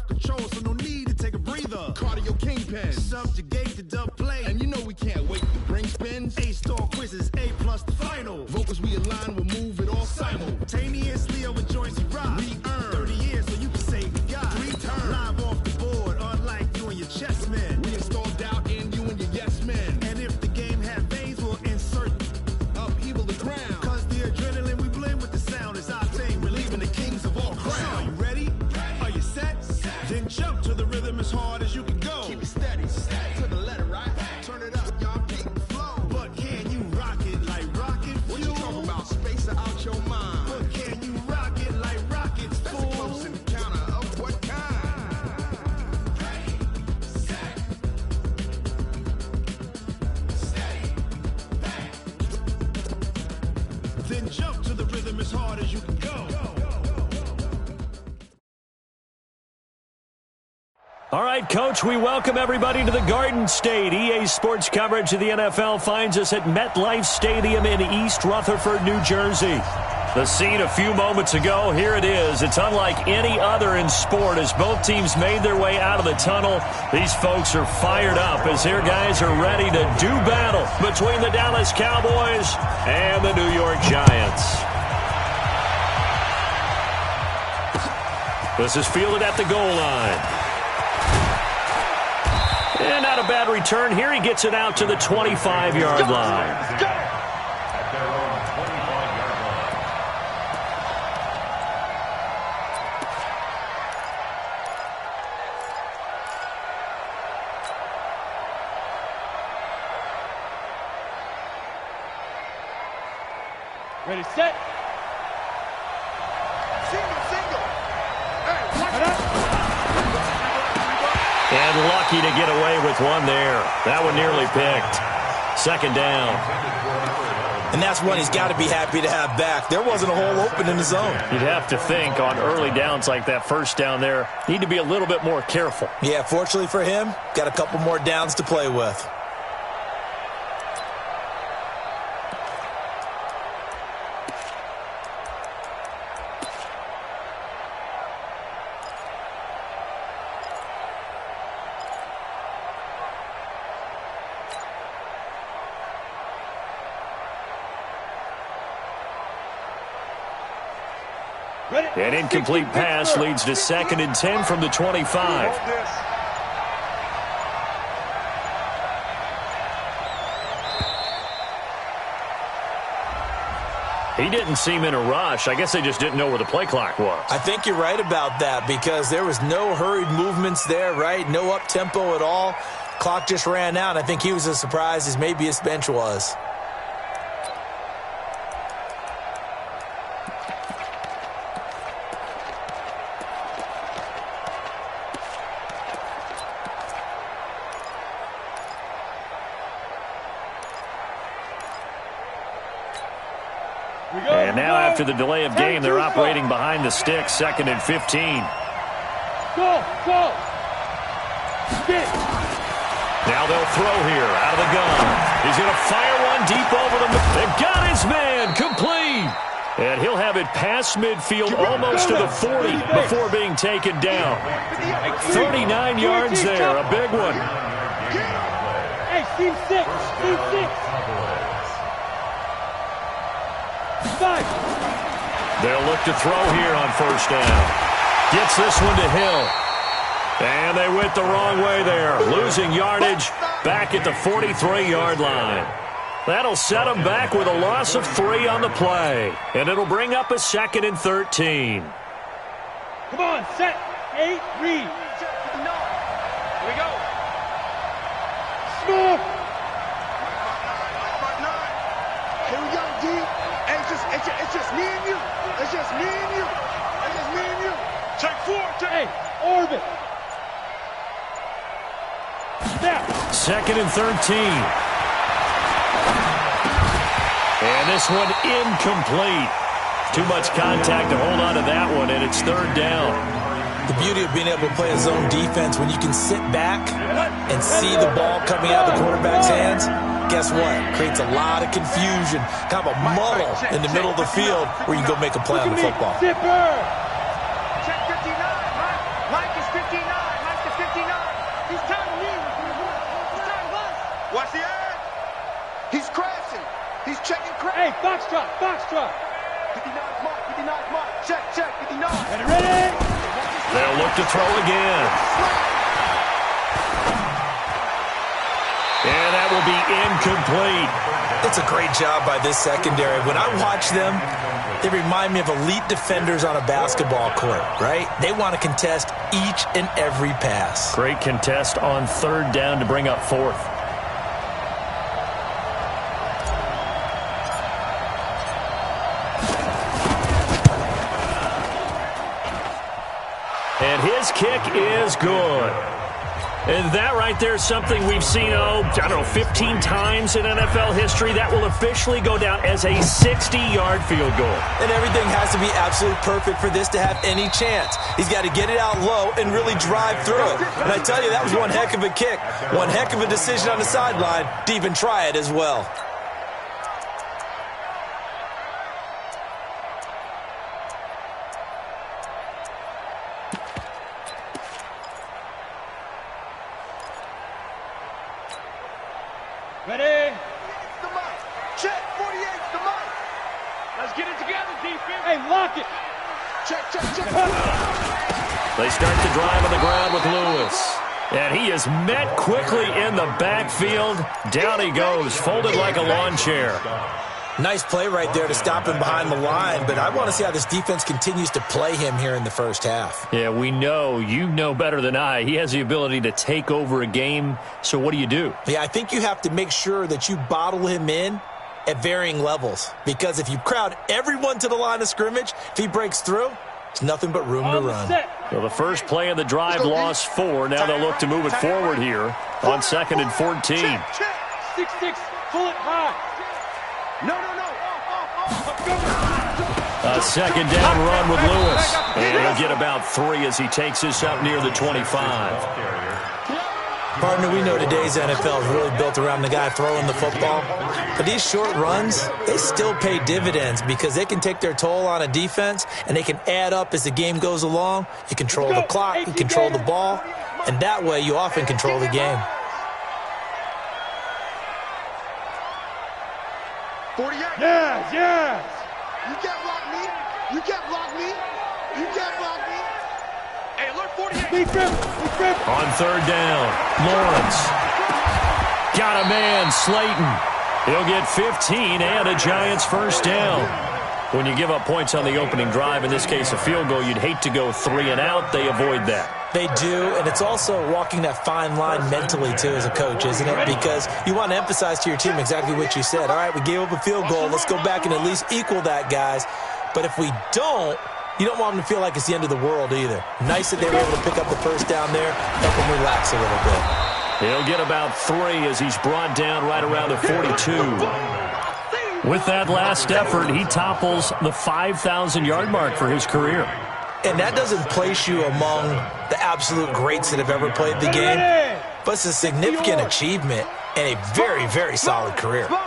control, so no need to take a breather. Cardio kingpin, subjugate the dub play, and you know we can't wait to bring spins. A-star quizzes, A+ the final. Vocals we align, we'll move it all simultaneously over joints we rock. We earn 30 years, so you can say we got 3 turns live off the board, unlike you and your chess men. We install doubt in you and your yes men. And if the game had veins, we'll insert upheaval the ground. Cause the adrenaline we blend with the sound is our thing. We're leaving the kings of all crowns. So are you ready? Are you set? Then jump to the rhythm as hard as you can go. Keep it steady, to the letter, right? Turn it up, y'all, keep the flow. But can you rock it like rocket fuel? What you talking about? Space out your mind. But can you rock it like rockets, fool? That's a close encounter of what kind? Ready, set, steady, bang. Then jump to the rhythm as hard as you can go. All right, Coach, we welcome everybody to the Garden State. EA Sports coverage of the NFL finds us at MetLife Stadium in East Rutherford, New Jersey. The scene a few moments ago, here it is. It's unlike any other in sport as both teams made their way out of the tunnel. These folks are fired up as their guys are ready to do battle between the Dallas Cowboys and the New York Giants. This is fielded at the goal line. And not a bad return here. He gets it out to the 25-yard line. Ready, set. Single. And lucky to get away with one there. That one nearly picked. Second down. And that's one he's got to be happy to have back. There wasn't a hole open in the zone. You'd have to think on early downs like that first down there, need to be a little bit more careful. Yeah, fortunately for him, got a couple more downs to play with. An incomplete pass leads to 2nd and 10 from the 25. He didn't seem in a rush. I guess they just didn't know where the play clock was. I think you're right about that because there was no hurried movements there, right? No up-tempo at all. Clock just ran out. I think he was as surprised as maybe his bench was. And now after the delay of game, they're operating behind the sticks, 2nd and 15. Go. Now they'll throw here out of the gun. He's going to fire one deep over the middle. They've got his man complete. And he'll have it past midfield almost to the 40 before being taken down. 39 yards there, a big one. Hey, team 6. They'll look to throw here on first down. Gets this one to Hill. And they went the wrong way there. Losing yardage back at the 43-yard line. That'll set them back with a loss of 3 on the play. And it'll bring up a 2nd and 13. Come on, set, 8, read. Here we go. Smooth. Here we go, D. It's just me and you. It's just me and you. It's just me and you. Check 4. Hey, orbit. Snap. 2nd and 13. And this one incomplete. Too much contact to hold on to that one, and it's 3rd down. The beauty of being able to play a zone defense when you can sit back and see the ball coming out of the quarterback's hands, guess what? Creates a lot of confusion, kind of a muddle in the middle of the field where you can go make a play on the football. Zipper. Check 59, Mike. Mike is 59. Mike to 59. He's tired of me. He's tired of us. Watch the ad. He's crashing. He's checking crash. Hey, foxtrot, foxtrot. 59's Mike, 59's Mike. Check, 59. Ready? They'll look to throw again. And that will be incomplete. It's a great job by this secondary. When I watch them, they remind me of elite defenders on a basketball court, right? They want to contest each and every pass. Great contest on third down to bring up fourth. And his kick is good. And that right there is something we've seen, 15 times in NFL history. That will officially go down as a 60-yard field goal. And everything has to be absolutely perfect for this to have any chance. He's got to get it out low and really drive through it. And I tell you, that was one heck of a kick. One heck of a decision on the sideline to even try it as well. Ready? The Mike. Check, 48's the Mike. Let's get it together, defense. Hey, lock it. Check. They start the drive on the ground with Lewis. And he is met quickly in the backfield. Down he goes, folded like a lawn chair. Nice play right there to stop him behind the line, but I want to see how this defense continues to play him here in the first half. Yeah, we know. You know better than I. He has the ability to take over a game, so what do you do? Yeah, I think you have to make sure that you bottle him in at varying levels, because if you crowd everyone to the line of scrimmage, if he breaks through, it's nothing but room to run. So the first play of the drive lost 4. Now they'll look to move it forward here on 2nd and 14. 6-6, pull it high. No. A second down run with Lewis. And he'll get about 3 as he takes this up near the 25. Partner, we know today's NFL is really built around the guy throwing the football. But these short runs, they still pay dividends because they can take their toll on a defense, and they can add up as the game goes along. You control the clock, you control the ball, and that way you often control the game. 48. Yes. You can't block me. You can't block me. You can't block me. Hey, alert 48. Big grip. On third down, Lawrence. Got a man, Slayton. He'll get 15 and a Giants first down. When you give up points on the opening drive, in this case a field goal, you'd hate to go 3 and out. They avoid that. They do, and it's also walking that fine line mentally, too, as a coach, isn't it? Because you want to emphasize to your team exactly what you said. All right, we gave up a field goal. Let's go back and at least equal that, guys. But if we don't, you don't want them to feel like it's the end of the world either. Nice that they were able to pick up the first down there, help them relax a little bit. He'll get about 3 as he's brought down right around the 42. With that last effort, he topples the 5,000-yard mark for his career. And that doesn't place you among the absolute greats that have ever played the game, but it's a significant achievement and a very, very solid career. No.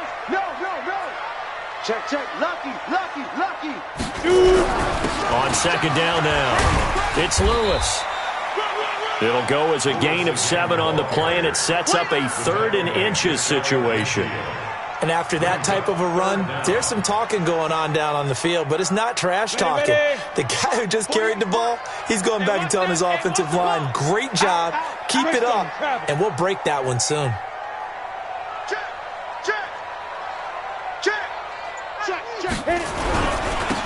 Check. Lucky. On second down now, it's Lewis. It'll go as a gain of 7 on the play, and it sets up a 3rd and inches situation. And after that type of a run, there's some talking going on down on the field, but it's not trash talking. The guy who just carried the ball, he's going back and telling his offensive line, great job, keep it up, and we'll break that one soon. Check.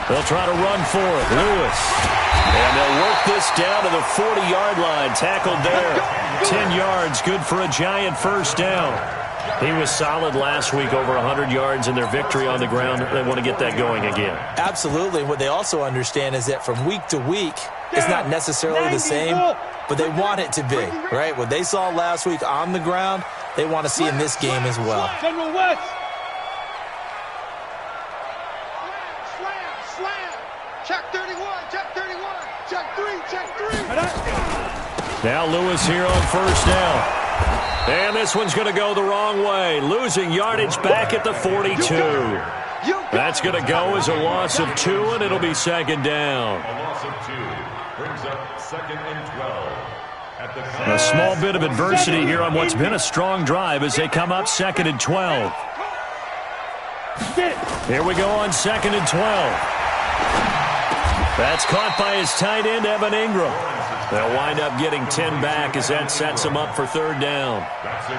They'll try to run for it. Lewis. And they'll work this down to the 40-yard line. Tackled there. 10 yards, good for a Giant first down. He was solid last week, over 100 yards in their victory on the ground. They want to get that going again. Absolutely. What they also understand is that from week to week, it's not necessarily the same, but they want it to be, right? What they saw last week on the ground, they want to see in this game as well. General West. Slam. Check 31. Check 3. Now Lewis here on first down. And this one's going to go the wrong way. Losing yardage back at the 42. That's going to go as a loss of 2, and it'll be second down. A loss of 2 brings up 2nd and 12. A small bit of adversity here on what's been a strong drive as they come up 2nd and 12. Here we go on 2nd and 12. That's caught by his tight end, Evan Ingram. They'll wind up getting 10 back as that sets them up for 3rd down.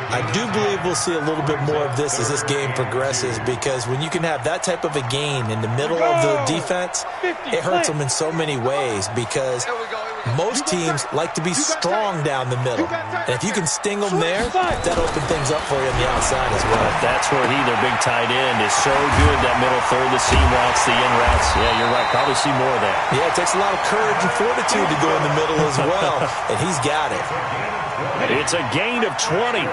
I do believe we'll see a little bit more of this as this game progresses, because when you can have that type of a gain in the middle of the defense, it hurts them in so many ways, because most teams like to be strong down the middle. And if you can sting them there, that opens things up for you on the outside as well. That's where their big tight end, is so good, that middle third, the seam routes, the in routes. Yeah, you're right. Probably see more of that. Yeah, it takes a lot of courage and fortitude to go in the middle as well, and he's got it. It's a gain of 20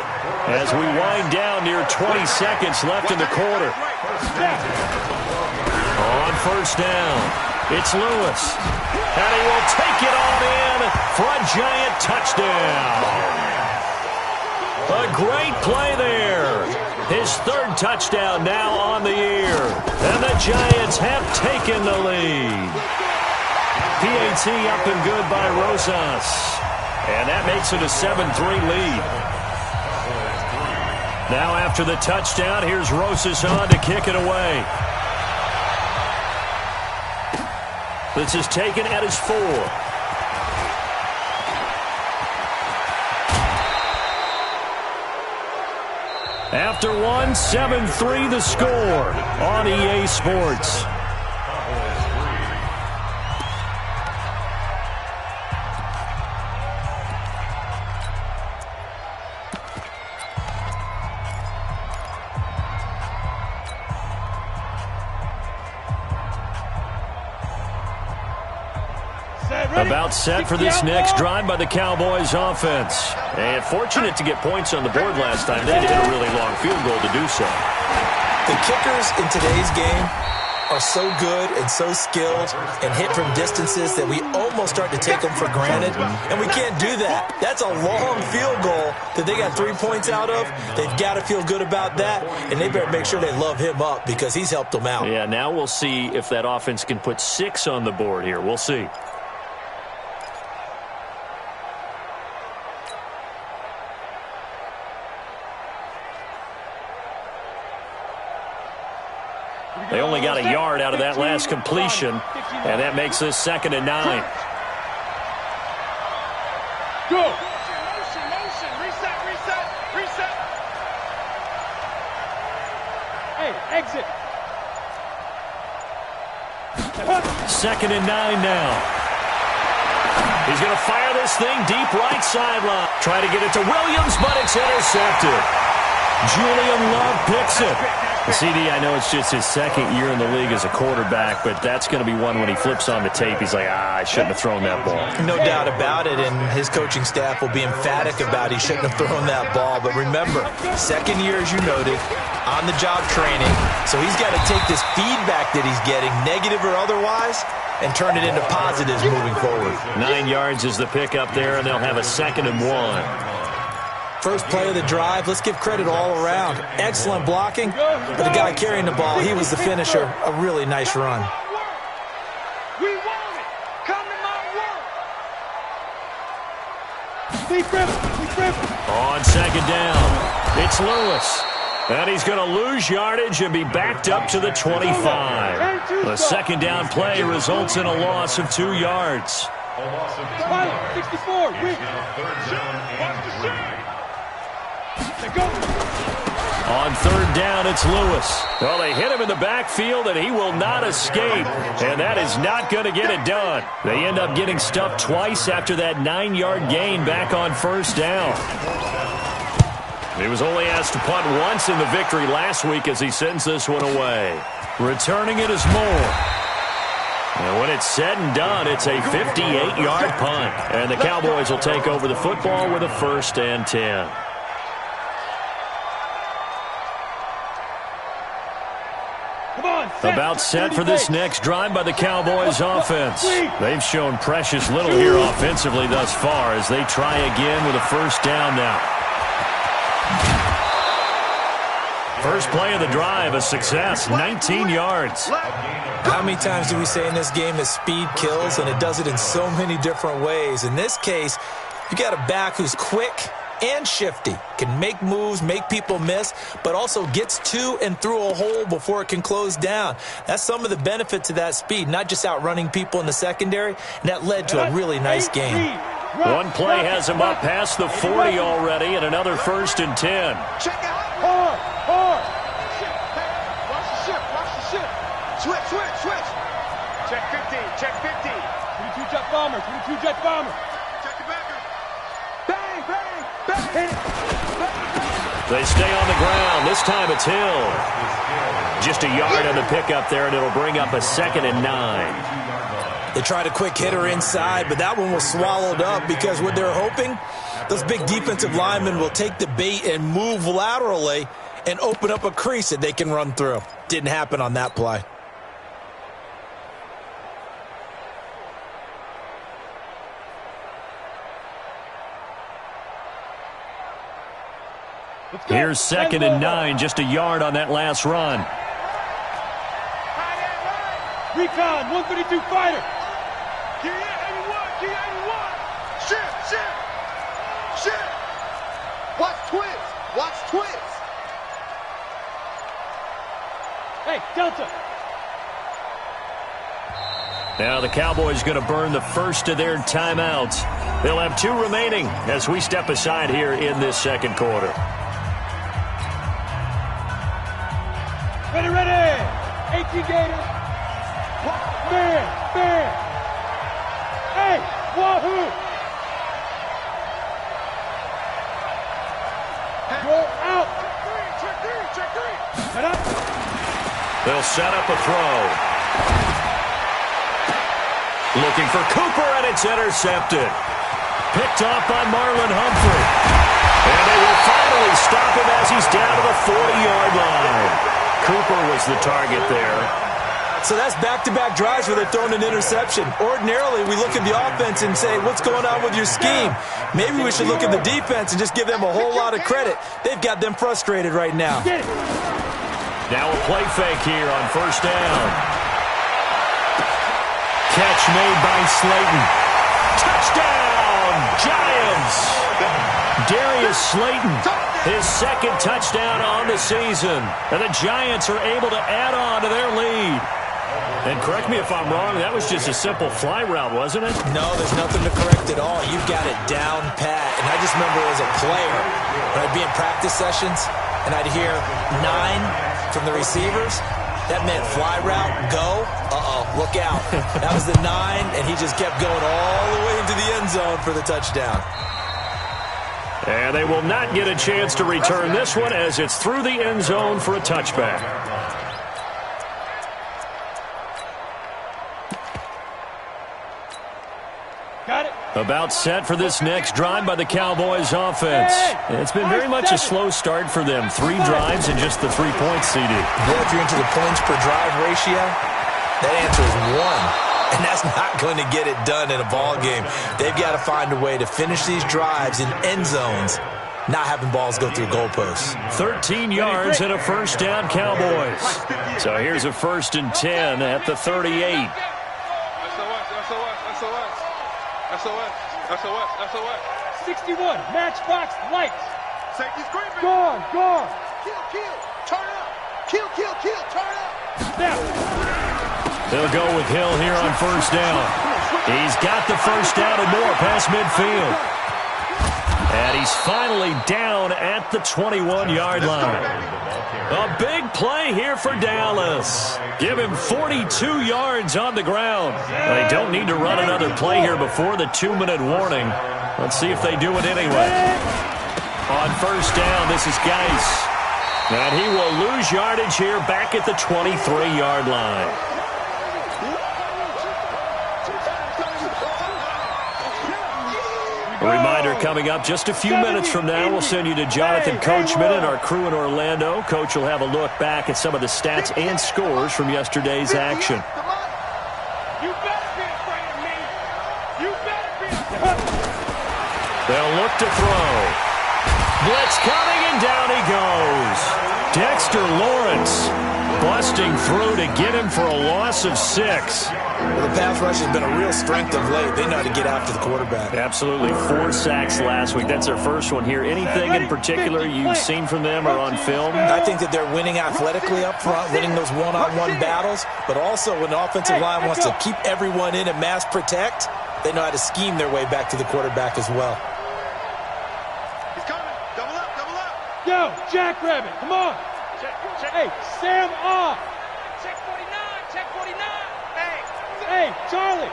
as we wind down near 20 seconds left in the quarter. On 1st down, it's Lewis. And he will take it on in for a giant touchdown. A great play there. His 3rd touchdown now on the year. And the Giants have taken the lead. PAT up and good by Rosas. And that makes it a 7-3 lead. Now after the touchdown, here's Rosas on to kick it away. This is taken at his 4. After 1, 7-3 the score on EA Sports. About set for this next drive by the Cowboys offense. And fortunate to get points on the board last time. They hit a really long field goal to do so. The kickers in today's game are so good and so skilled and hit from distances that we almost start to take them for granted. And we can't do that. That's a long field goal that they got 3 points out of. They've got to feel good about that. And they better make sure they love him up, because he's helped them out. Yeah, now we'll see if that offense can put 6 on the board here. We'll see. They only got a yard out of that last completion, and that makes this 2nd and 9. Go! Motion. Reset. Hey, exit. 2nd and 9 now. He's going to fire this thing deep right sideline. Try to get it to Williams, but it's intercepted. Julian Love picks it. CD, I know it's just his 2nd year in the league as a quarterback, but that's going to be one when he flips on the tape. He's like, I shouldn't have thrown that ball. No doubt about it, and his coaching staff will be emphatic about he shouldn't have thrown that ball. But remember, 2nd year, as you noted, on-the-job training. So he's got to take this feedback that he's getting, negative or otherwise, and turn it into positives moving forward. 9 yards is the pickup there, and they'll have a 2nd and 1. First play of the drive, let's give credit all around. Excellent blocking, but the guy carrying the ball, he was the finisher. A really nice run. We want it. Come to my work. On 2nd down, it's Lewis. And he's going to lose yardage and be backed up to the 25. The 2nd down play results in a loss of 2 yards. 64. On 3rd down, it's Lewis. Well, they hit him in the backfield, and he will not escape. And that is not going to get it done. They end up getting stuffed twice after that 9-yard gain back on 1st down. He was only asked to punt once in the victory last week as he sends this one away. Returning it is Moore. And when it's said and done, it's a 58-yard punt. And the Cowboys will take over the football with a 1st and 10. About set for this next drive by the Cowboys offense. They've shown precious little here offensively thus far as they try again with a 1st down now. First play of the drive, a success, 19 yards. How many times do we say in this game that speed kills, and it does it in so many different ways? In this case, You got a back who's quick and shifty, can make moves, make people miss, but also gets to and through a hole before it can close down. That's some of the benefits of that speed, not just outrunning people in the secondary, and that led to a really nice game. One play has him up past the 40 already, and another 1st and 10. Check out. Hard. Watch the shift. Switch. Check 50. 22 jet bomber. Check the backer. Bang. They stay on the ground. This time it's Hill. Just a yard on the pickup there, and it'll bring up a 2nd and 9. They tried a quick hitter inside, but that one was swallowed up because what they're hoping, those big defensive linemen will take the bait and move laterally and open up a crease that they can run through. Didn't happen on that play. Here's 2nd and 9, just a yard on that last run. Recon, 132 fighter. Key 81. Shift. Watch twins. Hey, Delta. Now the Cowboys going to burn the first of their timeouts. They'll have 2 remaining as we step aside here in this 2nd quarter. Ready. 18 Gators. Man. Hey, wahoo. Go out. Check three. Set up. They'll set up a throw. Looking for Cooper, and it's intercepted. Picked off by Marlon Humphrey. And they will finally stop him as he's down to the 40-yard line. Cooper was the target there. So that's back-to-back drives where they've thrown an interception. Ordinarily, we look at the offense and say, what's going on with your scheme? Maybe we should look at the defense and just give them a whole lot of credit. They've got them frustrated right now. Now a play fake here on 1st down. Catch made by Slayton. Touchdown, Giants! Darius Slayton, his 2nd touchdown on the season. And the Giants are able to add on to their lead. And correct me if I'm wrong, that was just a simple fly route, wasn't it? No, there's nothing to correct at all. You've got it down pat. And I just remember as a player, when I'd be in practice sessions, and I'd hear 9 from the receivers, that meant fly route, go, look out. That was the 9, and he just kept going all the way into the end zone for the touchdown. And they will not get a chance to return this one as it's through the end zone for a touchback. Got it. About set for this next drive by the Cowboys offense. It's been very much a slow start for them. 3 drives and just the 3 points, CD. Well, if you're into the points per drive ratio, that answer is 1. And that's not going to get it done in a ball game. They've got to find a way to finish these drives in end zones, not having balls go through goalposts. 13 yards and a 1st down, Cowboys. So here's a 1st and 10 at the 38. SOS. 61, matchbox lights. Safety screaming. Gone. Kill. Turn up. Kill, turn up. Now. They'll go with Hill here on 1st down. He's got the 1st down and more past midfield. And he's finally down at the 21-yard line. A big play here for Dallas. Give him 42 yards on the ground. They don't need to run another play here before the 2-minute warning. Let's see if they do it anyway. On 1st down, this is Geis. And he will lose yardage here back at the 23-yard line. A reminder coming up just a few minutes from now, we'll send you to Jonathan Coachman and our crew in Orlando. Coach will have a look back at some of the stats and scores from yesterday's action. They'll look to throw. Blitz coming, and down he goes. Dexter Lawrence busting through to get him for a loss of 6. Well, the pass rush has been a real strength of late. They know how to get after the quarterback. Absolutely. 4 sacks last week. That's their first one here. Anything in particular you've seen from them or on film? I think that they're winning athletically up front, winning those one-on-one battles, but also when the offensive line wants to keep everyone in and mass protect, they know how to scheme their way back to the quarterback as well. He's coming. Double up, double up. Yo, Jackrabbit, come on. Check. Hey, Sam off. Check 49, check 49. Hey, Charlie.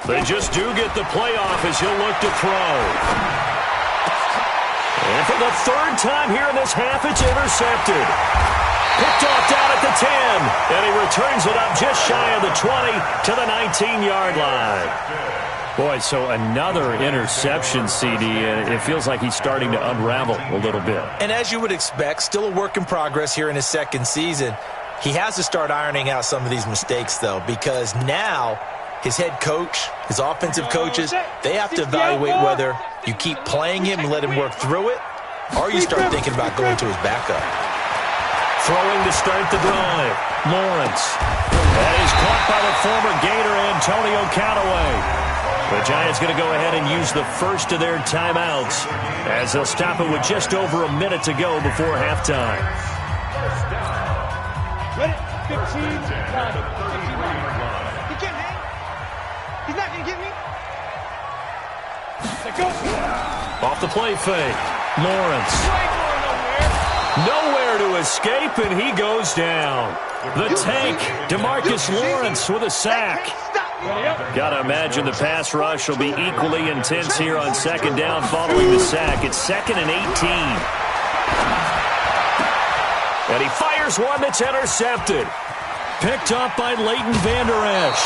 They just do get the playoff as he'll look to throw. And for the 3rd time here in this half, it's intercepted. Picked off down at the 10. And he returns it up just shy of the 20 to the 19-yard line. Boy, so another interception, CD, and it feels like he's starting to unravel a little bit. And as you would expect, still a work in progress here in his 2nd season. He has to start ironing out some of these mistakes, though, because now his head coach, his offensive coaches, they have to evaluate whether you keep playing him and let him work through it, or you start thinking about going to his backup. Throwing to start the drive, Lawrence. That is caught by the former Gator, Antonio Callaway. The Giants going to go ahead and use the first of their timeouts as they'll stop it with just over a minute to go before halftime. Ready? 15, 9, 15, 9. He can't hang. He's not going to get me. Let's go. Off the play fake. Lawrence. Nowhere to escape, and he goes down. The tank, DeMarcus Lawrence with a sack. Got to imagine the pass rush will be equally intense here on 2nd down following the sack. It's 2nd and 18. And he fires one that's intercepted. Picked up by Leighton Vander Esch.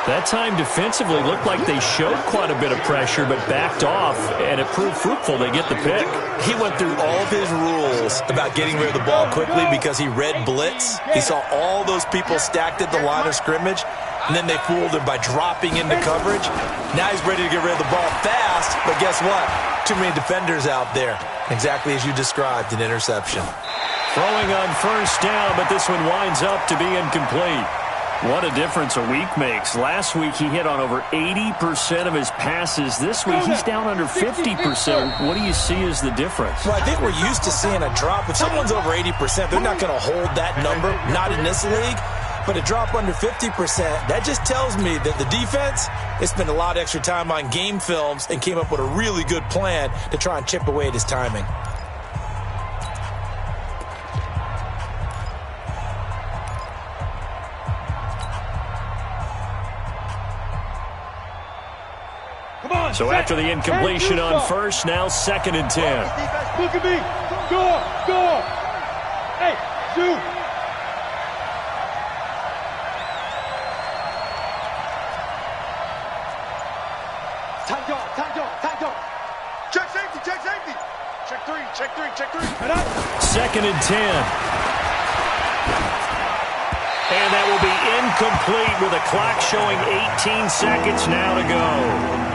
That time defensively looked like they showed quite a bit of pressure but backed off, and it proved fruitful. They get the pick. He went through all of his rules about getting rid of the ball quickly because he read blitz. He saw all those people stacked at the line of scrimmage, and then they fooled him by dropping into coverage. Now he's ready to get rid of the ball fast, but guess what? Too many defenders out there. Exactly as you described, an interception. Throwing on 1st down, but this one winds up to be incomplete. What a difference a week makes. Last week he hit on over 80% of his passes. This week he's down under 50%. What do you see as the difference? Well, I think we're used to seeing a drop. If someone's over 80%, they're not going to hold that number, not in this league. But a drop under 50%, that just tells me that the defense, they spent a lot of extra time on game films and came up with a really good plan to try and chip away at his timing. So after the incompletion on 1st, now 2nd and 10. Look at me. Go. Hey, shoot. Tight dog. Check safety. Check three. 2nd and 10. And that will be incomplete with a clock showing 18 seconds now to go.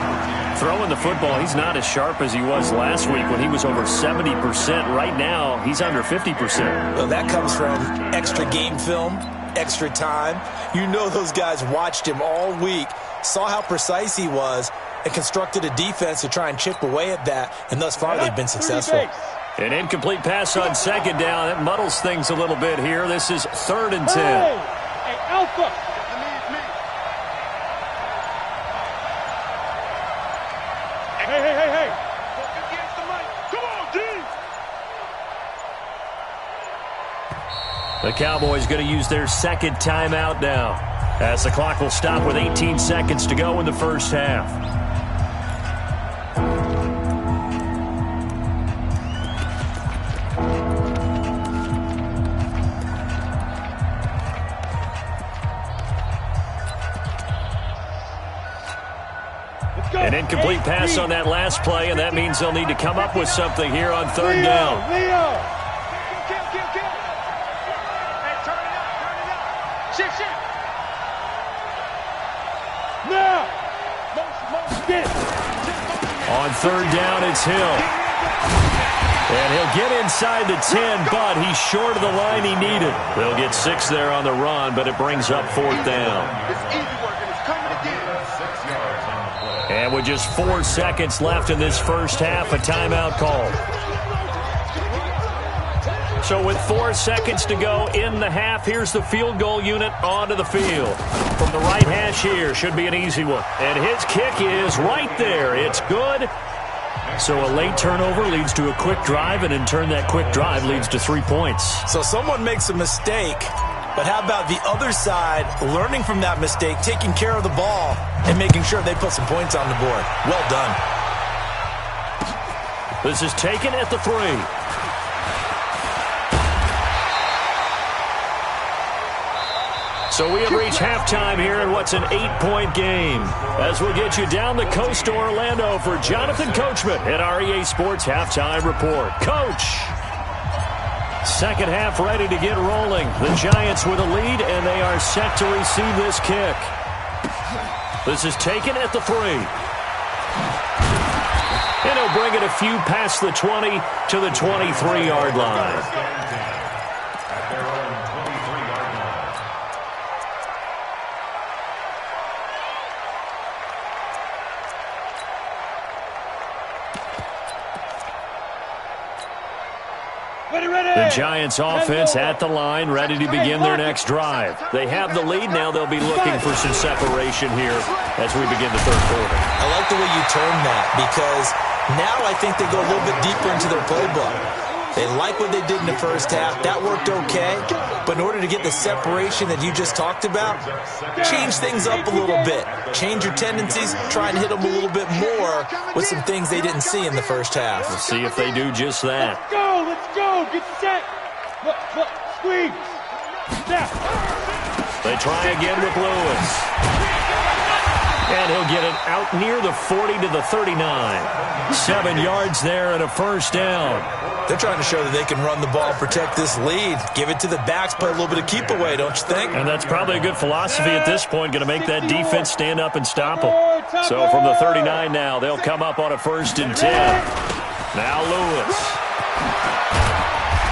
Throwing the football, he's not as sharp as he was last week when he was over 70%. Right now, he's under 50%. Well, that comes from extra game film, extra time. You know those guys watched him all week, saw how precise he was, and constructed a defense to try and chip away at that, and thus far they've been successful. An incomplete pass on 2nd down. That muddles things a little bit here. This is 3rd and 10. Hey, Alpha. Hey. Come on, D. The Cowboys going to use their 2nd timeout now, as the clock will stop with 18 seconds to go in the 1st half. An incomplete pass on that last play, and that means they'll need to come up with something here on 3rd down. Leo! Kill! Hey, turn it up! Shit! Now! Get it! On 3rd down, it's Hill. And he'll get inside the 10, but he's short of the line he needed. They'll get 6 there on the run, but it brings up 4th down. It's easy work, and it's coming again. 6 yards on the play. And with just 4 seconds left in this first half, a timeout call. So with 4 seconds to go in the half, here's the field goal unit onto the field. From the right hash here, should be an easy one. And his kick is right there. It's good. So a late turnover leads to a quick drive, and in turn that quick drive leads to 3 points. So someone makes a mistake, but how about the other side learning from that mistake, taking care of the ball, and making sure they put some points on the board? Well done. This is taken at the 3. So we have reached halftime here in what's an 8-point game. As we'll get you down the coast to Orlando for Jonathan Coachman at our EA Sports Halftime Report. Coach! Second half ready to get rolling. The Giants with a lead, and they are set to receive this kick. This is taken at the 3. And he'll bring it a few past the 20 to the 23-yard line. The Giants offense at the line, ready to begin their next drive. They have the lead. Now they'll be looking for some separation here as we begin the third quarter. I like the way you term that, because now I think they go a little bit deeper into their playbook. They like what they did in the first half. That worked okay. But in order to get the separation that you just talked about, change things up a little bit. Change your tendencies. Try and hit them a little bit more with some things they didn't see in the first half. We'll see if they do just that. Let's go. Let's go. Get set. Look, squeeze. Step. They try again with Lewis. And he'll get it out near the 40 to the 39. 7 yards there and a first down. They're trying to show that they can run the ball, protect this lead. Give it to the backs, play a little bit of keep away, don't you think? And that's probably a good philosophy at this point, going to make that defense stand up and stop them. So from the 39 now, they'll come up on a 1st and 10. Now Lewis.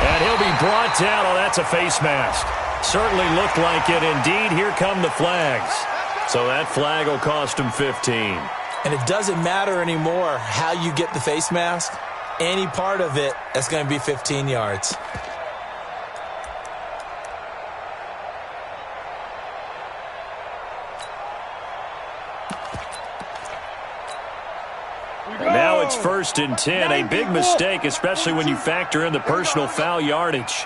And he'll be brought down. Oh, that's a face mask. Certainly looked like it. Indeed, here come the flags. So that flag will cost him 15. And it doesn't matter anymore how you get the face mask. Any part of it, that's going to be 15 yards. And now it's 1st and 10. A big mistake, especially when you factor in the personal foul yardage.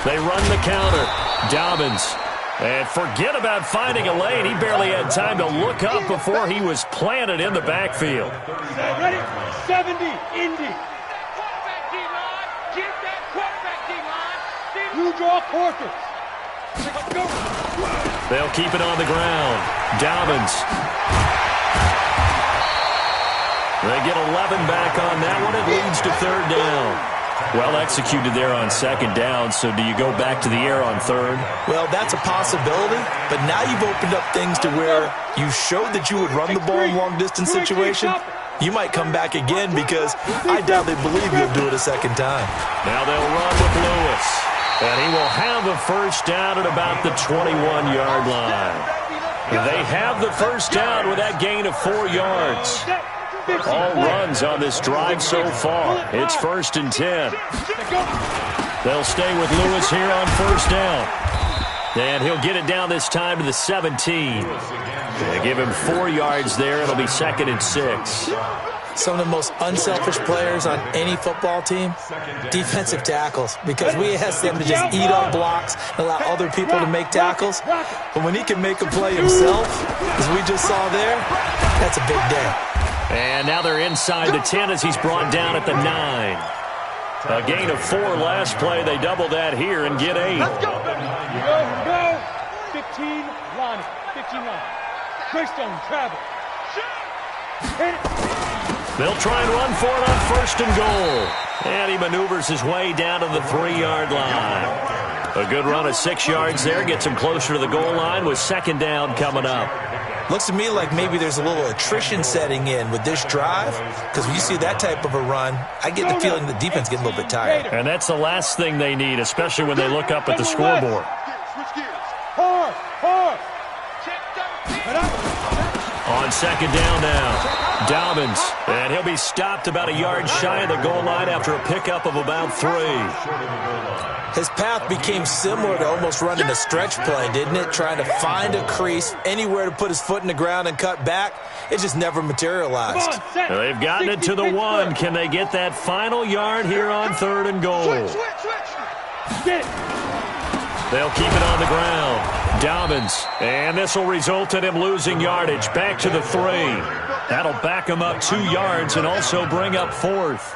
They run the counter. Dobbins. And forget about finding a lane. He barely had time to look up before he was planted in the backfield. Ready? 70, Indy. Quarterback D-line. Get that quarterback D-line. You draw quarters. Let's go. They'll keep it on the ground. Dobbins. They get 11 back on that one. It leads to 3rd down. Well executed there on 2nd down, so do you go back to the air on 3rd? Well, that's a possibility, but now you've opened up things to where you showed that you would run the ball in long-distance situation. You might come back again because I doubt they believe you'll do it a 2nd time. Now they'll run with Lewis, and he will have a first down at about the 21-yard line. They have the first down with that gain of 4 yards. All runs on this drive so far. It's 1st and 10. They'll stay with Lewis here on 1st down. And he'll get it down this time to the 17. They give him 4 yards there. It'll be 2nd and 6. Some of the most unselfish players on any football team, defensive tackles, because we ask them to just eat up blocks and allow other people to make tackles. But when he can make a play himself, as we just saw there, that's a big day. And now they're inside the 10 as he's brought down at the 9. A gain of 4 last play. They double that here and get 8. Let's go. Go. 15, Lonnie. 15 line. Greystone, travel. They'll try and run for it on 1st and goal. And he maneuvers his way down to the 3-yard line. A good run of 6 yards there. Gets him closer to the goal line with 2nd down coming up. Looks to me like maybe there's a little attrition setting in with this drive, because when you see that type of a run, I get the feeling the defense getting a little bit tired. And that's the last thing they need, especially when they look up at the scoreboard. On second down now, Dobbins, and he'll be stopped about a yard shy of the goal line after a pickup of about 3. His path became similar to almost running a stretch play, didn't it? Trying to find a crease, anywhere to put his foot in the ground and cut back. It just never materialized. They've gotten it to the 1. Can they get that final yard here on 3rd and goal? They'll keep it on the ground. Dobbins, and this will result in him losing yardage. Back to the 3. That'll back him up 2 yards and also bring up 4th.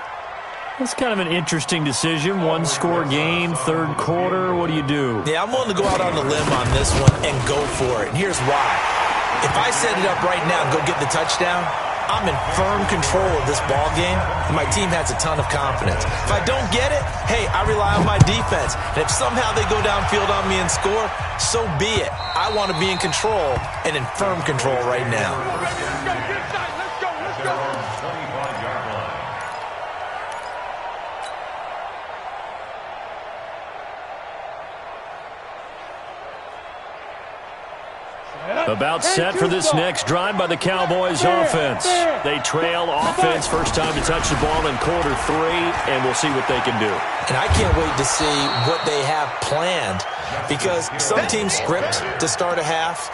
That's kind of an interesting decision. 1-score game, 3rd quarter. What do you do? Yeah, I'm willing to go out on the limb on this one and go for it. And here's why. If I set it up right now and go get the touchdown, I'm in firm control of this ball game, and my team has a ton of confidence. If I don't get it, hey, I rely on my defense. And if somehow they go downfield on me and score, so be it. I want to be in control and in firm control right now. About set for this next drive by the Cowboys offense. They trail offense, first time to touch the ball in quarter 3, and we'll see what they can do. And I can't wait to see what they have planned, because some teams script to start a half.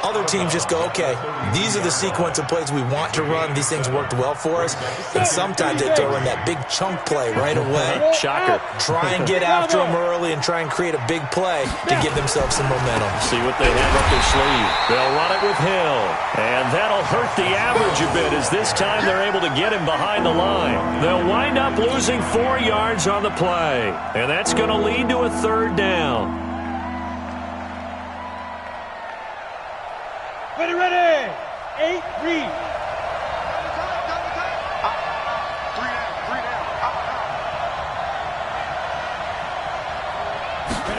Other teams just go, okay, these are the sequence of plays we want to run. These things worked well for us. And sometimes they throw in that big chunk play right away. Shocker. Try and get after them early and try and create a big play to give themselves some momentum. See what they have up their sleeve. They'll run it with Hill. And that'll hurt the average a bit, as this time they're able to get him behind the line. They'll wind up losing 4 yards on the play. And that's going to lead to a 3rd down. Ready, 8, read.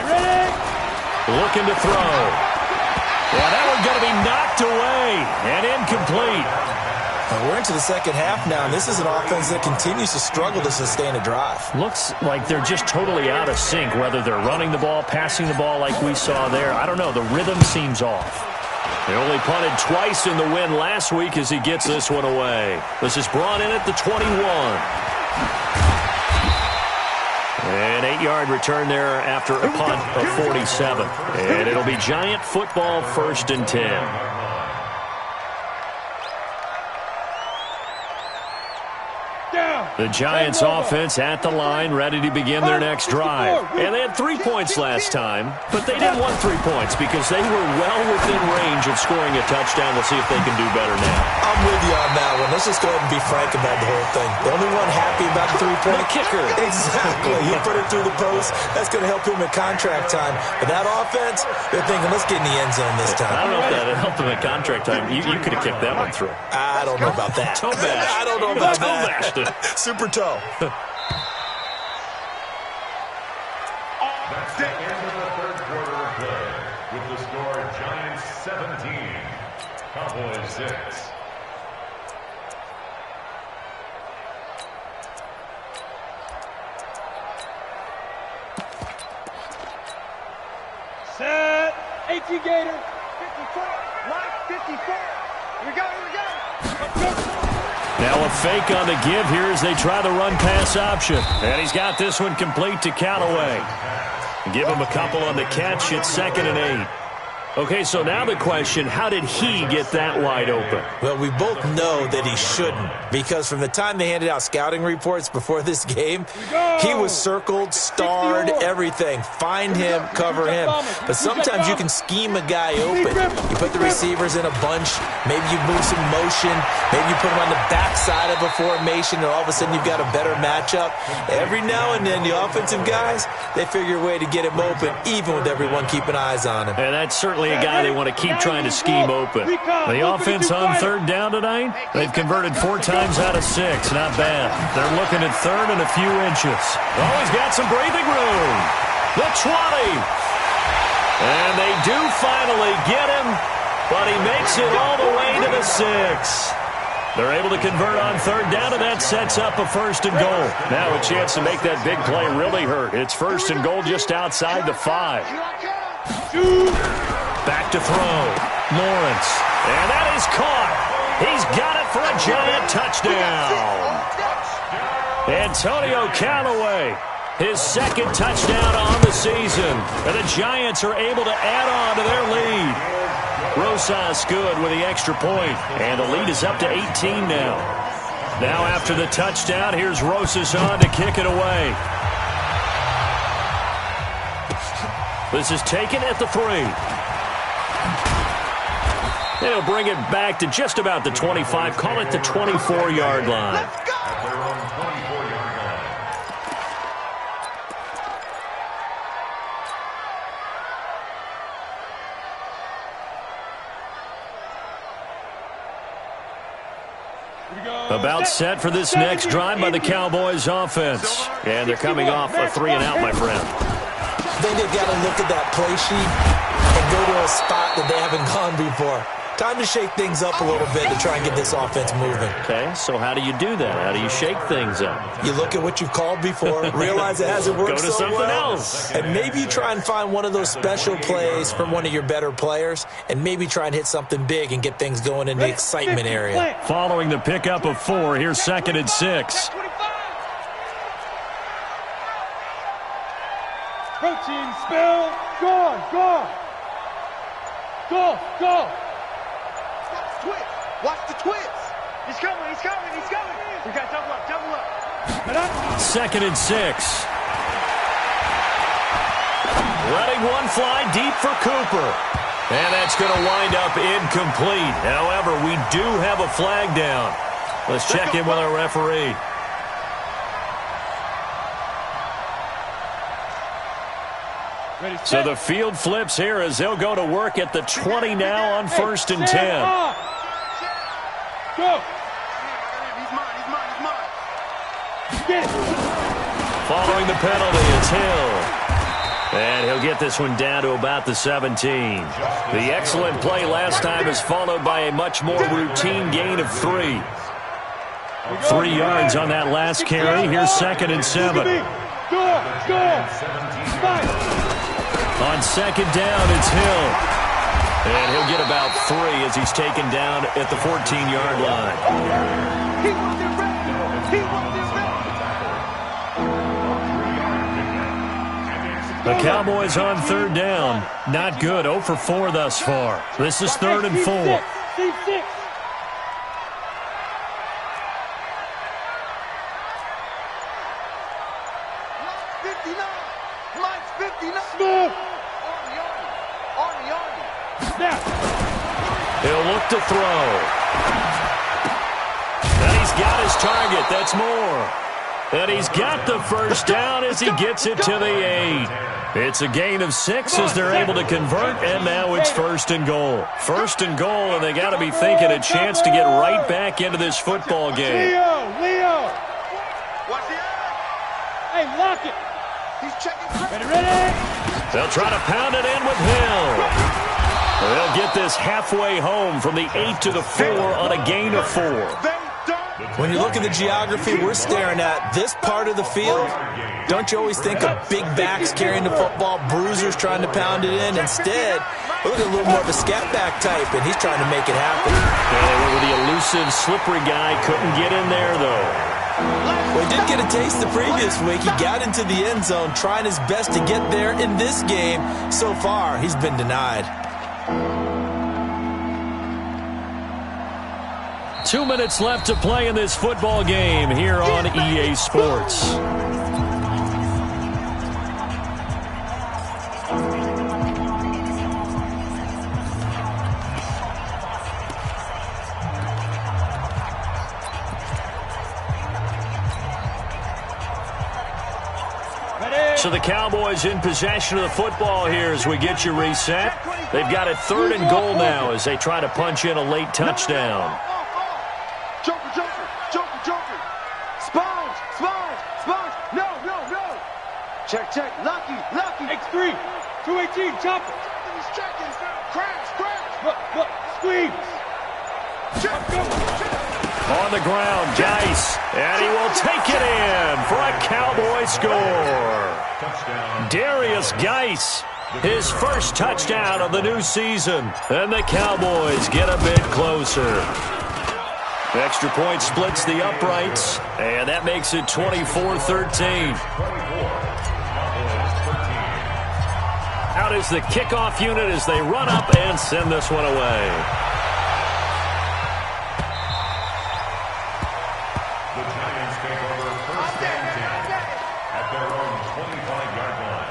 Ready. Looking to throw. Yeah, that one's going to be knocked away and incomplete. Well, we're into the second half now, and this is an offense that continues to struggle to sustain a drive. Looks like they're just totally out of sync, whether they're running the ball, passing the ball like we saw there. I don't know. The rhythm seems off. They only punted twice in the win last week as he gets this one away. This is brought in at the 21. An 8-yard return there after a punt of 47. And it'll be Giant football, 1st and 10. The Giants offense at the line, ready to begin their next drive. And they had 3 points last time, but they didn't want 3 points because they were well within range of scoring a touchdown. We'll see if they can do better now. I'm with you on that one. Let's just go ahead and be frank about the whole thing. The only one happy about the 3-point kicker. Exactly. He put it through the post. That's going to help him at contract time. But that offense, they're thinking, let's get in the end zone this time. I don't know if that helped him at contract time. You could have kicked that one through. I don't know about that. Toe bash. I don't know about Toe that. bashed it. Super toe. That's the end of the 3rd quarter of play, with the score Giants 17, Cowboys 6. Set. 18 Gator. 54. Lock 54. Here we go. Now a fake on the give here as they try the run-pass option. And he's got this one complete to Callaway. Give him a couple on the catch. It's 2nd and 8. Okay, so now the question, how did he get that wide open? Well, we both know that he shouldn't, because from the time they handed out scouting reports before this game, he was circled, starred, everything. Find him, cover him. But sometimes you can scheme a guy open. You put the receivers in a bunch, maybe you move some motion, maybe you put him on the backside of a formation, and all of a sudden you've got a better matchup. Every now and then, the offensive guys, they figure a way to get him open, even with everyone keeping eyes on him. And that's certainly a guy they want to keep trying to scheme open. The offense on 3rd down tonight, they've converted 4 times out of 6. Not bad. They're looking at 3rd and a few inches. Oh, he's got some breathing room. The 20. And they do finally get him. but he makes it all the way to the 6. They're able to convert on third down, and that sets up a 1st and goal. Now a chance to make that big play really hurt. It's 1st and goal just outside the 5. Back to throw. Lawrence. And that is caught. He's got it for a giant touchdown. Antonio Callaway, his 2nd touchdown on the season. And the Giants are able to add on to their lead. Rosas good with the extra point, and the lead is up to 18 now. Now after the touchdown, here's Rosas on to kick it away. This is taken at the 3. They'll bring it back to just about the 25, call it the 24-yard line. About set for this next drive by the Cowboys offense. And they're coming off a 3-and-out, my friend. I think they've got to look at that play sheet and go to a spot that they haven't gone before. Time to shake things up a little bit to try and get this offense moving. Okay, so how do you do that? How do you shake things up? You look at what you've called before, realize it hasn't worked so well. Go to something else. And maybe you try and find one of those special plays from one of your better players, and maybe try and hit something big and get things going in the excitement area. Following the pickup of 4, here's 2nd and 6. Protein spill. Go. Watch the twist. He's coming. We got double up. 2nd and 6. Letting one fly deep for Cooper. And that's going to wind up incomplete. However, we do have a flag down. Let's check in with our referee. So the field flips here as they'll go to work at the 20 now on 1st and 10. Go. Following the penalty, it's Hill. And he'll get this one down to about the 17. The excellent play last time is followed by a much more routine gain of 3. 3 yards on that last carry. Here's 2nd and 7. Go. On 2nd down, it's Hill. And he'll get about 3 as he's taken down at the 14-yard line. The Cowboys on 3rd down. Not good. 0 for 4 thus far. This is 3rd and 4. He'll look to throw. And he's got his target. That's more. And he's got the 1st down as he gets it to the 8. It's a gain of 6 as they're able to convert, and now it's 1st and goal. 1st and goal, and they got to be thinking a chance to get right back into this football game. Leo. Hey, lock it. He's checking. Ready. They'll try to pound it in with Hill. They'll get this halfway home from the 8 to the 4 on a gain of 4. When you look at the geography we're staring at, this part of the field, don't you always think of big backs carrying the football, bruisers trying to pound it in? Instead, look at a little more of a scat back type, and he's trying to make it happen. Yeah, the elusive, slippery guy couldn't get in there, though. Well, he did get a taste the previous week. He got into the end zone, trying his best to get there in this game. So far, he's been denied. 2 minutes left to play in this football game here on EA Sports. So the Cowboys in possession of the football here as we get you reset. They've got a 3rd and goal now as they try to punch in a late touchdown. Joker. Sponge. No. Check. Lucky. X3. 218. Chopper. He's checking. Crash. Look. On the ground, Geis, and he will take it in for a Cowboy score. Darius Geis, his first touchdown of the new season, and the Cowboys get a bit closer. Extra point splits the uprights, and that makes it 24-13. Out is the kickoff unit as they run up and send this one away. The Giants take over first and 10 at their own 25-yard line.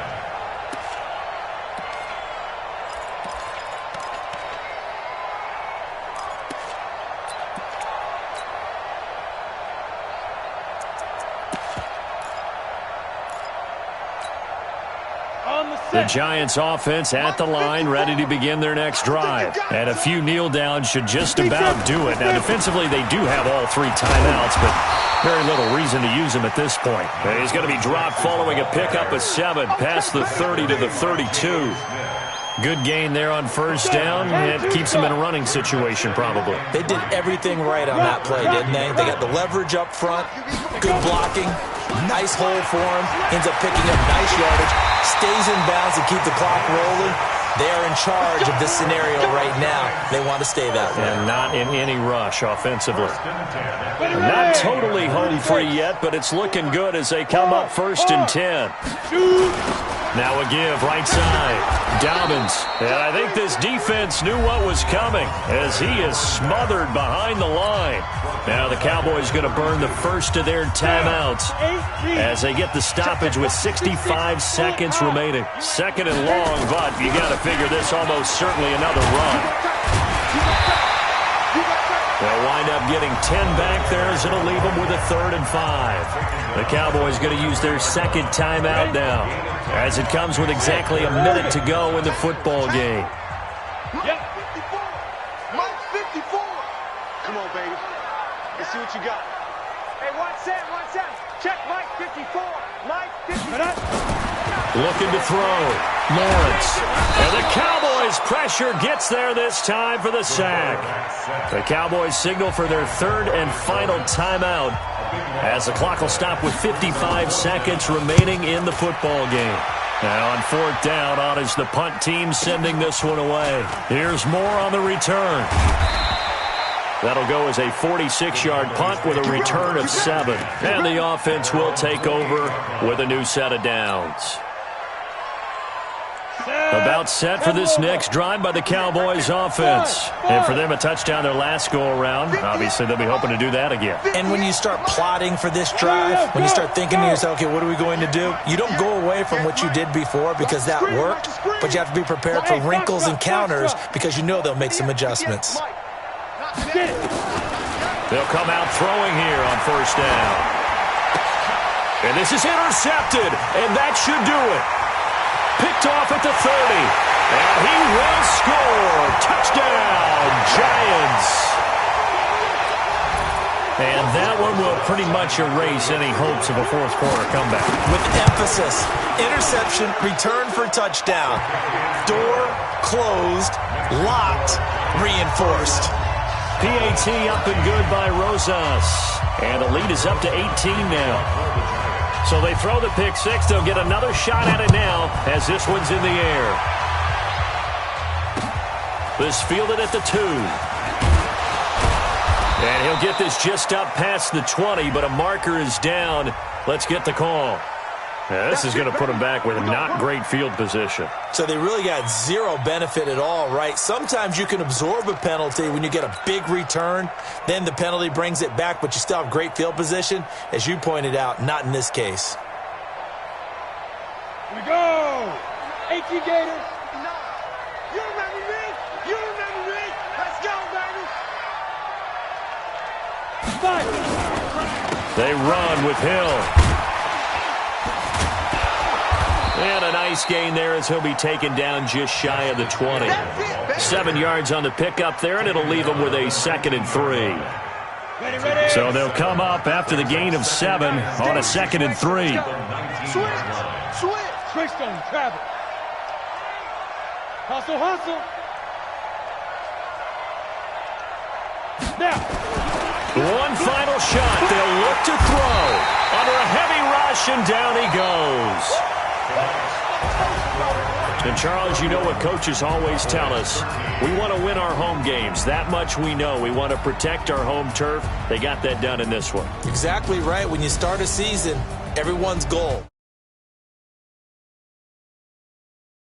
The Giants offense at the line, ready to begin their next drive. And a few kneel downs should just about do it. Now, defensively, they do have all 3 timeouts, but very little reason to use them at this point. And he's going to be dropped following a pickup of 7 past the 30 to the 32. Good gain there on first down. It keeps them in a running situation, probably. They did everything right on that play, didn't they? They got the leverage up front, good blocking, nice hole for him, ends up picking up nice yardage, stays in bounds to keep the clock rolling. They are in charge of this scenario right now. They want to stay that way. And not in any rush offensively. Not totally home free yet, but it's looking good as they come up first and 10. Now a give right side. Dobbins. And I think this defense knew what was coming as he is smothered behind the line. Now the Cowboys going to burn the first of their timeouts as they get the stoppage with 65 seconds remaining. Second and long, but you got to figure this almost certainly another run. They'll wind up getting 10 back there as it'll leave them with a 3rd and 5. The Cowboys going to use their second timeout now as it comes with exactly a minute to go in the football game. Yep. Mike 54. Come on, baby. Let's see what you got. Hey, 1-7. Check Mike 54. Mike 54. Looking to throw. Lawrence. And the Cowboys pressure gets there this time for the sack. The Cowboys signal for their 3rd and final timeout as the clock will stop with 55 seconds remaining in the football game. Now on 4th down, on is the punt team sending this one away. Here's more on the return. That'll go as a 46-yard punt with a return of 7. And the offense will take over with a new set of downs. About set for this next drive by the Cowboys offense. And for them, a touchdown their last go-around. Obviously, they'll be hoping to do that again. And when you start plotting for this drive, when you start thinking to yourself, okay, what are we going to do? You don't go away from what you did before because that worked, but you have to be prepared for wrinkles and counters because you know they'll make some adjustments. They'll come out throwing here on first down. And this is intercepted, and that should do it. Picked off at the 30, and he will score. Touchdown, Giants. And that one will pretty much erase any hopes of a fourth quarter comeback. With emphasis, interception, return for touchdown. Door closed, locked, reinforced. PAT up and good by Rosas. And the lead is up to 18 now. So they throw the pick 6. They'll get another shot at it now as this one's in the air. This fielded at the 2. And he'll get this just up past the 20, but a marker is down. Let's get the call. Now, this is going to put them back with a not great field position. So they really got zero benefit at all, right? Sometimes you can absorb a penalty when you get a big return. Then the penalty brings it back, but you still have great field position. As you pointed out, not in this case. Here we go. 18 Gators. You remember me? You remember me? Let's go, baby. Fight. They run with Hill. And a nice gain there as he'll be taken down just shy of the 20. 7 yards on the pickup there, and it'll leave them with a 2nd and 3. So they'll come up after the gain of 7 on a 2nd and 3. Switch on Travis. Hustle. Now. One final shot. They'll look to throw. Under a heavy rush, and down he goes. And, Charles, you know what coaches always tell us. We want to win our home games. That much we know. We want to protect our home turf. They got that done in this one. Exactly right. When you start a season, everyone's goal